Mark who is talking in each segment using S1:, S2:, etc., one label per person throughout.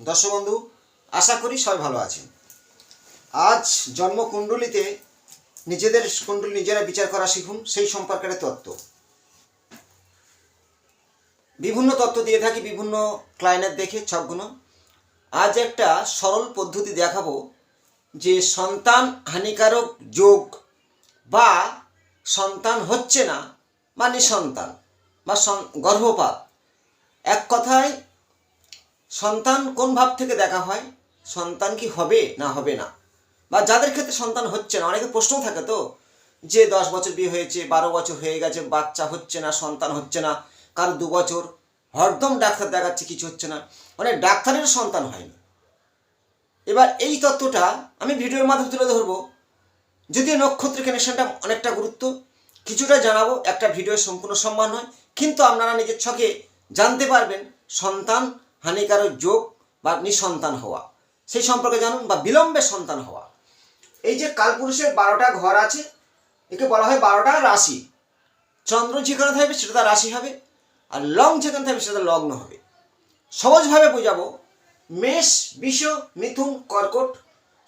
S1: দর্শক বন্ধু, আশা করি সবাই ভালো আছেন। আজ জন্মকুণ্ডলিতে নিজেদের কুণ্ডলী নিজেরা বিচার করা শিখুন, সেই সম্পর্কের তত্ত্ব। বিভিন্ন তত্ত্ব দিয়ে থাকি বিভিন্ন ক্লায়েন্ট দেখে ছকগুলো। আজ একটা সরল পদ্ধতি দেখাবো যে সন্তান হানিকারক যোগ বা সন্তান হচ্ছে না বা নিঃসন্তান বা গর্ভপাত, এক কথায় সন্তান কোন ভাব থেকে দেখা হয়, সন্তান কি হবে না হবে না, বা যাদের ক্ষেত্রে সন্তান হচ্ছে না, অনেকে প্রশ্ন থাকে তো যে 10 বছর বিয়ে হয়েছে, 12 বছর হয়ে গেছে, বাচ্চা হচ্ছে না, সন্তান হচ্ছে না, কারো 2 বছর, হরদম ডাক্তার দেখাচ্ছে কিছু হচ্ছে না, অনেক ডাক্তারের সন্তান হয়নি। এবার এই তত্ত্বটা আমি ভিডিওর মাধ্যমে তুলে ধরবো, যদিও নক্ষত্র কানেকশনটা অনেকটা গুরুত্ব কিছুটা জানাবো, একটা ভিডিওর সম্পূর্ণ সম্মান হয়, কিন্তু আপনারা নিজের ছকে জানতে পারবেন সন্তান হানিকারক যোগ বা নিঃসন্তান হওয়া, সেই সম্পর্কে জানুন, বা বিলম্বে সন্তান হওয়া। এই যে কালপুরুষের 12টা ঘর আছে, একে বলা হয় 12টা রাশি। চন্দ্র যেখানে থাকবে সেটা তার রাশি হবে, আর লগ্ন যেখানে থাকবে সেটা লগ্ন হবে। সহজভাবে বোঝাবো, মেষ, বৃষ, মিথুন, কর্কট,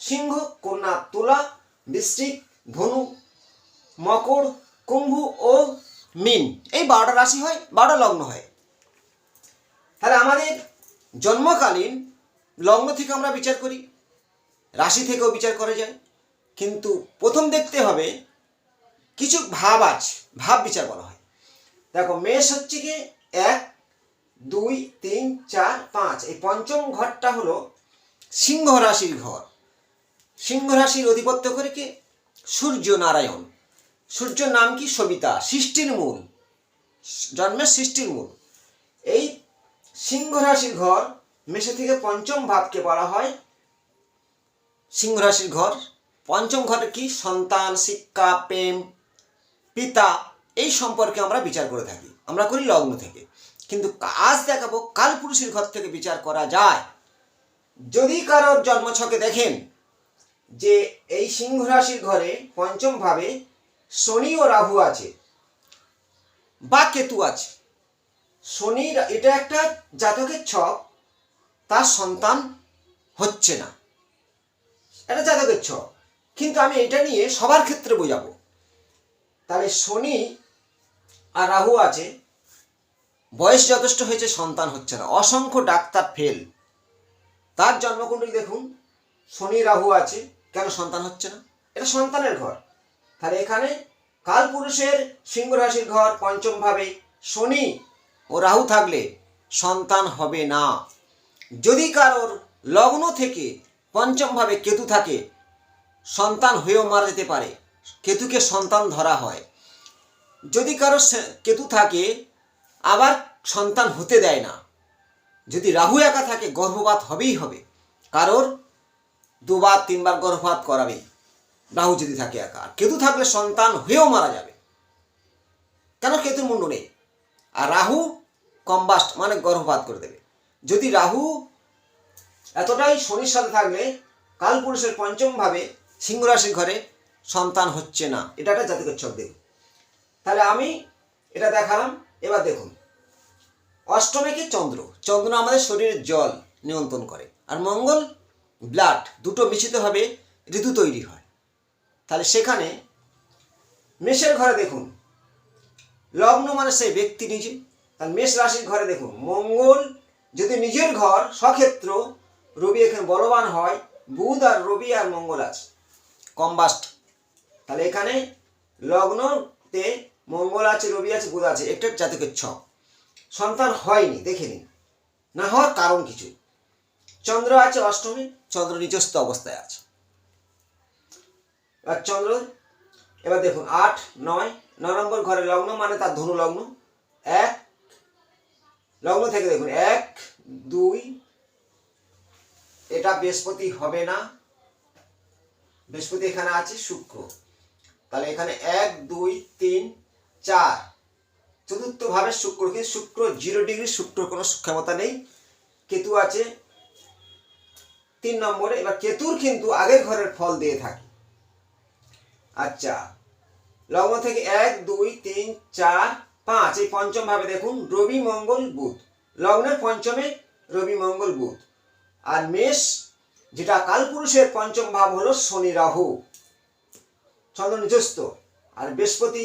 S1: সিংহ, কন্যা, তুলা, বৃশ্চিক, ধনু, মকর, কুম্ভ ও মীন। এই 12টা রাশি হয়, 12টা লগ্ন হয়। তাহলে আমাদের জন্মকালীন লগ্ন থেকে আমরা বিচার করি, রাশি থেকেও বিচার করা যায়, কিন্তু প্রথম দেখতে হবে কিছু ভাব আছে, ভাব বিচার বলা হয়। দেখো, মেষ হচ্ছে কি 1, 2, 3, 4, 5, এই পঞ্চম ঘরটা হলো সিংহ রাশির ঘর। সিংহ রাশির অধিপত্য করে কে? সূর্য নারায়ণ। সূর্যর নাম কি? সবিতা, সৃষ্টির মূল, জন্মের সৃষ্টির মূল। এই সিংহ রাশির ঘর, মেষে থেকে পঞ্চম ভাবকে বলা হয় সিংহ রাশির ঘর। পঞ্চম ঘরে কি? সন্তান, শিক্ষা, প্রেম, পিতা, এই সম্পর্কে আমরা বিচার করে থাকি, আমরা করি লগ্ন থেকে। কিন্তু আজ দেখাবো কালপুরুষের ঘর থেকে বিচার করা যায়। যদি কারোর জন্মছকে দেখেন যে এই সিংহ রাশির ঘরে পঞ্চম ভাবে শনি ও রাহু আছে বা কেতু আছে, শনি, এটা একটা জাতকের ছক, তার সন্তান হচ্ছে না, এটা জাতকের ছক, কিন্তু আমি এটা নিয়ে সবার ক্ষেত্রে বোঝাবো। তাহলে শনি আর রাহু আছে, বয়স যথেষ্ট হয়েছে, সন্তান হচ্ছে না, অসংখ্য ডাক্তার ফেল। তার জন্মকুণ্ডলী দেখুন, শনি রাহু আছে, কেন সন্তান হচ্ছে না? এটা সন্তানের ঘর। তাহলে এখানে কালপুরুষের সিংহ রাশির ঘর পঞ্চম ভাবে শনি ও রাহু থাকলে সন্তান হবে না। যদি কারোর লগ্ন থেকে পঞ্চম ভাবে কেতু থাকে, সন্তান হয়েও মারা যেতে পারে, কেতুকে সন্তান ধরা হয়। যদি কারোর কেতু থাকে আবার সন্তান হতে দেয় না। যদি রাহু একা থাকে গর্ভপাত হবেই হবে, কারোর 2বার 3বার গর্ভপাত করাবেই, রাহু যদি থাকে একা। আর কেতু থাকলে সন্তান হয়েও মারা যাবে, কেন? কেতুর মুন্ড নেই, আর রাহু কম্বাস্ট মানে গর্ভপাত করে দেবে। যদি রাহু এতটাই শনির সাথে থাকলে কালপুরুষের পঞ্চম ভাবে সিংহ রাশির ঘরে সন্তান হচ্ছে না, এটা একটা জাতকের ছক। দেখুন, তাহলে আমি এটা দেখালাম। এবার দেখুন, অষ্টমে কি? চন্দ্র। চন্দ্র আমাদের শরীরের জল নিয়ন্ত্রণ করে, আর মঙ্গল ব্লাড, দুটো মিশ্রিতভাবে ঋতু তৈরি হয়। তাহলে সেখানে মেষের ঘরে দেখুন, লগ্ন মানে সেই ব্যক্তি নিজে, তাহলে মেষ রাশির ঘরে দেখুন মঙ্গল যদি নিজের ঘর, সক্ষেত্র, রবি এখানে বলবান হয়, বুধ আর রবি আর মঙ্গল আছে কম্বাস্ট। তাহলে এখানে লগ্নতে মঙ্গল আছে, রবি আছে, বুধ আছে, একটা জাতকের ছক। সন্তান হয়নি, দেখে নিন, না হওয়ার কারণ কিছু। চন্দ্র আছে অষ্টমে, চন্দ্র নিজস্ব অবস্থায় আছে। আর চন্দ্র এবার দেখুন 8, 9 নম্বর ঘরে লগ্ন মানে তার ধনু লগ্ন। 1 লগ্ন থেকে দেখুন 1, 2, এটা বৃহস্পতি হবে না, বৃহস্পতি এখানে আছে, শুক্র। তাহলে এখানে 1, 2, 3, 4 চতুর্থ ভাবে শুক্র, কিন্তু শুক্র 0 ডিগ্রি, শুক্র কোনো ক্ষমতা নেই। কেতু আছে 3 নম্বরে। এবার কেতুর কিন্তু আগের ঘরের ফল দিয়ে থাকে। আচ্ছা, লগ্ন থেকে 1, 2, 3, 4, 5 এই পঞ্চম ভাবে দেখুন রবি, মঙ্গল, বুধ। লগ্নের পঞ্চমে রবি, মঙ্গল, বুধ। আর মেষ যেটা কালপুরুষের পঞ্চম ভাব হলো শনি রাহু, চন্দ্র নিজস্ব। আর বৃহস্পতি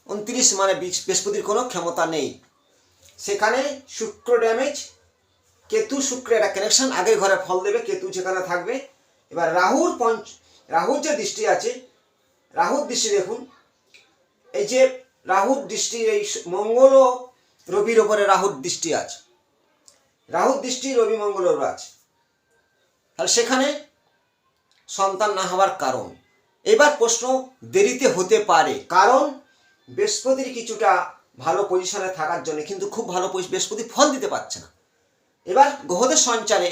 S1: 29, মানে বৃহস্পতির কোনো ক্ষমতা নেই সেখানে। শুক্র ড্যামেজ, কেতু শুক্রের একটা কানেকশন, আগের ঘরে ফল দেবে, কেতু যেখানে থাকবে। এবার রাহুর যে দৃষ্টি আছে, রাহুর দৃষ্টি দেখুন, এই যে রাহুর দৃষ্টি, এই মঙ্গল ও রবির ওপরে রাহুর দৃষ্টি আছে, রাহুর দৃষ্টি রবি মঙ্গলের উপর আছে, তাহলে সেখানে সন্তান না হওয়ার কারণ। এবার প্রশ্ন দেরিতে হতে পারে, কারণ বৃহস্পতির কিছুটা ভালো পজিশনে থাকার জন্য কিন্তু খুব ভালো বৃহস্পতি ফল দিতে পারছে না। এবার গ্রহদের সঞ্চারে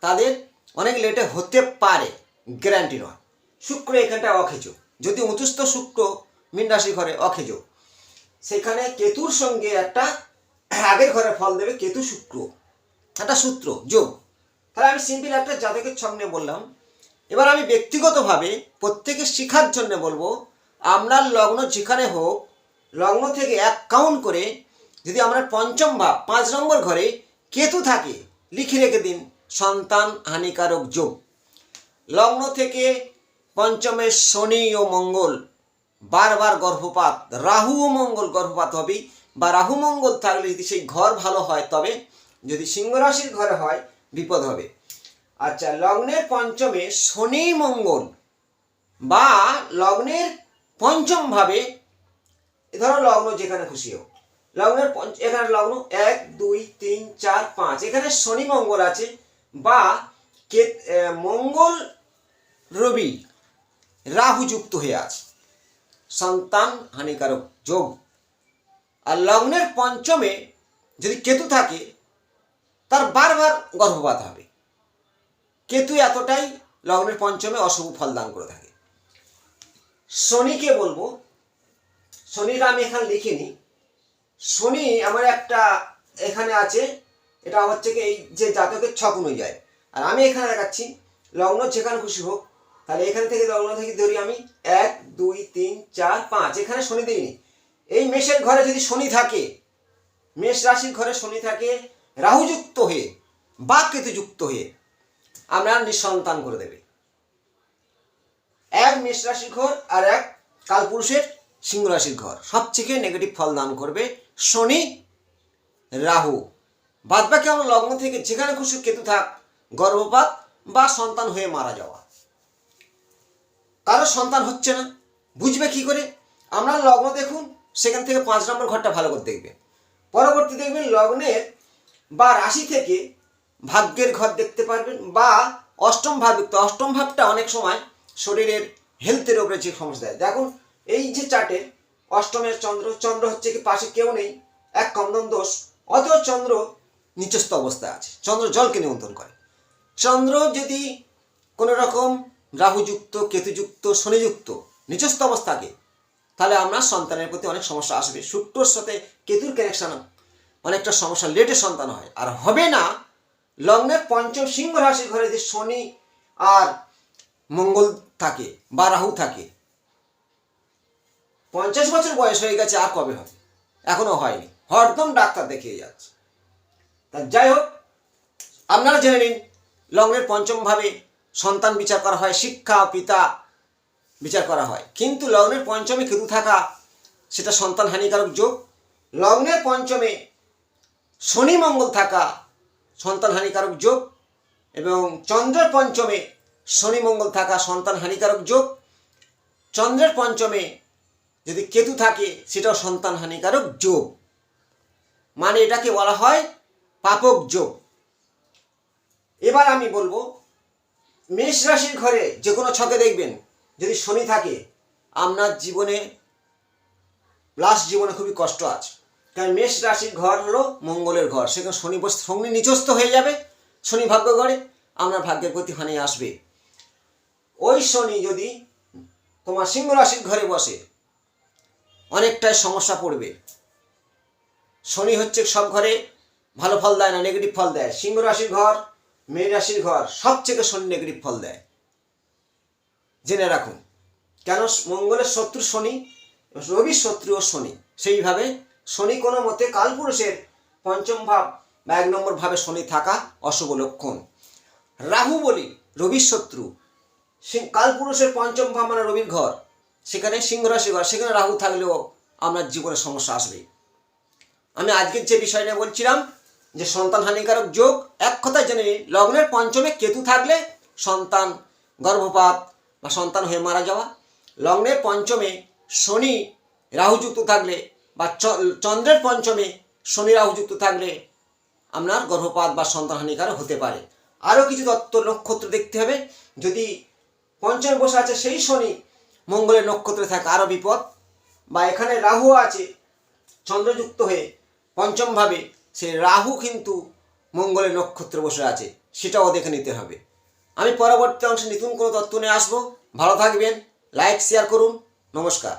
S1: তাদের অনেক লেটে হতে পারে, গ্যারান্টি নয়। শুক্র এখানটা অখেজ, যদি 29 শুক্র মীন রাশি ঘরে অখেজ, সেখানে কেতুর সঙ্গে একটা আগের ঘরে ফল দেবে, কেতু শুক্র একটা সূত্র যোগ। তাহলে আমি সিম্পল একটা জাতকের ছক নিয়ে বললাম। এবার আমি ব্যক্তিগতভাবে প্রত্যেকের শিখার জন্য বলবো, আপনার লগ্ন যেখানে হোক, লগ্ন থেকে 1 কাউন্ট করে যদি আমরা পঞ্চম ভাব 5 নম্বর ঘরে কেতু থাকে, লিখে রেখে দিন সন্তান হানিকারক যোগ। লগ্ন থেকে পঞ্চমে শনি ও মঙ্গল, বারবার গর্ভপাত, রাহু ও মঙ্গল গর্ভপাত হবে, বা রাহু মঙ্গল থাকলে যদি সেই ঘর ভালো হয়, তবে যদি সিংহ রাশির ঘরে হয় বিপদ হবে। আচ্ছা, লগ্নের পঞ্চমে শনি মঙ্গল বা লগ্নের পঞ্চম ভাবে, ধরো লগ্ন যেখানে খুশি হোক, লগ্নের এখানে লগ্ন 1 2 3 4 5, এখানে শনি মঙ্গল আছে, বা মঙ্গল রবি রাহু যুক্ত হয়ে আছে, সন্তান হানিকারক যোগ। আর লগ্নের পঞ্চমে যদি কেতু থাকে, তার বারবার গর্ভপাত হবে। কেতু এতটাই লগ্নের পঞ্চমে অশুভ ফল দান করে থাকে। শনিকে বলবো, শনিটা আমি এখানে লিখিনি, শনি আমার একটা এখানে আছে, এটা হচ্ছে কি এই যে জাতকের ছক অনুযায়ী। আর আমি এখানে দেখাচ্ছি লগ্ন যেখানে খুশি হোক, তাহলে এখান থেকে লগ্ন থেকে ধরি আমি 1 2 3 4 5, এখানে শনি দিইনি। এই মেষের ঘরে যদি শনি থাকে, মেষ রাশির ঘরে শনি থাকে রাহুযুক্ত হয়ে বা কেতুযুক্ত হয়ে, আপনার নিঃসন্তান করে দেবে। 1 মেষ রাশির ঘর আর 1 কালপুরুষের সিংহ রাশির ঘর, সবথেকে নেগেটিভ ফল দান করবে শনি রাহু। বাদবাকি আমরা লগ্ন থেকে যেখানে খুশি কেতু থাক, গর্ভপাত বা সন্তান হয়ে মারা যাওয়া। কারো সন্তান হচ্ছে না, বুঝবে কি করে? আমরা লগ্ন দেখুন, সেখান থেকে 5 নম্বর ঘরটা ভালো করে দেখবেন। পরবর্তী দেখবেন লগ্নের বা রাশি থেকে ভাগ্যের ঘর দেখতে পারবেন, বা অষ্টম ভাব। অষ্টম ভাবটা অনেক সময় শরীরের হেলথের উপরে যে সমস্যা দেয়। দেখুন এই যে চার্টে অষ্টমের চন্দ্র হচ্ছে কি পাশে কেউ নেই, 1 কমদম দোষ, অথচ চন্দ্র নিচস্থ অবস্থায় আছে। চন্দ্র জলকে নিয়ন্ত্রণ করে। চন্দ্র যদি কোনো রকম রাহুযুক্ত, কেতুযুক্ত, শনিযুক্ত নিচস্থ অবস্থাকে, তাহলে আমরা সন্তানের প্রতি অনেক সমস্যা আসবে। শুক্রর সাথে কেতুর কানেকশন অনেকটা সমস্যা, লেটে সন্তান হয়। আর হবে না লগ্নের পঞ্চম সিংহ রাশির ঘরে যদি শনি আর মঙ্গল থাকে বা রাহু থাকে, 50 বছর বয়স হয়ে গেছে, আর কবে হবে? এখনো হয়নি, হরদম ডাক্তার দেখিয়ে যাচ্ছে। তা যাই হোক, আপনারা জেনে নিন লগ্নের পঞ্চম ভাবে সন্তান বিচার করা হয়, শিক্ষা, পিতা বিচার করা হয়। কিন্তু লগ্নের পঞ্চমে কেতু থাকা, সেটা সন্তান হানিকারক যোগ। লগ্নের পঞ্চমে শনি মঙ্গল থাকা সন্তান হানিকারক যোগ, এবং চন্দ্রের পঞ্চমে শনি মঙ্গল থাকা সন্তান হানিকারক যোগ। চন্দ্রের পঞ্চমে যদি কেতু থাকে, সেটাও সন্তান হানিকারক যোগ, মানে এটাকে বলা হয় পাপক যোগ। এবার আমি বলবো, মেষ রাশির ঘরে যে কোনো ছকে দেখবেন যদি শনি থাকে, আপনার জীবনে লাস্ট জীবনে খুবই কষ্ট আছে। কারণ মেষ রাশির ঘর হলো মঙ্গলের ঘর, সেখানে শনি নিচস্থ হয়ে যাবে, শনি ভাগ্য ঘরে, আপনার ভাগ্যের প্রতি হানি আসবে। ওই শনি যদি তোমার সিংহ রাশির ঘরে বসে, অনেকটাই সমস্যা পড়বে। শনি হচ্ছে সব ঘরে ভালো ফল দেয় না, নেগেটিভ ফল দেয়। সিংহ রাশির ঘর, মেষ রাশির ঘর, সবথেকে শনি নেগেটিভ ফল দেয়, জেনে রাখুন। কেন? মঙ্গলের শত্রু শনি, রবির শত্রুও শনি। সেইভাবে শনি কোনো মতে কালপুরুষের পঞ্চম ভাব বা 1 নম্বর ভাবে শনি থাকা অশুভ লক্ষণ। রাহু বলি রবির শত্রু, কালপুরুষের পঞ্চম ভাব মানে রবির ঘর, সেখানে সিংহ রাশি ঘর, সেখানে রাহু থাকলেও আপনার জীবনে সমস্যা আসবে। আমি আজকের যে বিষয় নিয়ে বলছিলাম যে সন্তান হানিকারক যোগ, এক কথায় জেনে নিন, লগ্নের পঞ্চমে কেতু থাকলে সন্তান গর্ভপাত বা সন্তান হয়ে মারা যাওয়া, লগ্নের পঞ্চমে শনি রাহুযুক্ত থাকলে বা চন্দ্রের পঞ্চমে শনি রাহুযুক্ত থাকলে আপনার গর্ভপাত বা সন্তান হানিকারক হতে পারে। আরও কিছু তত্ত্ব নক্ষত্র দেখতে হবে, যদি পঞ্চমে বসে আছে সেই শনি মঙ্গলের নক্ষত্রে থাকে আরও বিপদ, বা এখানে রাহু আছে চন্দ্রযুক্ত হয়ে পঞ্চমভাবে, সে রাহু কিন্তু মঙ্গলের নক্ষত্রে বসে আছে, সেটাও দেখে নিতে হবে। আমি পরবর্তী অংশে নতুন কোনো তত্ত্ব নিয়ে আসবো। ভালো থাকবেন, লাইক শেয়ার করুন, নমস্কার।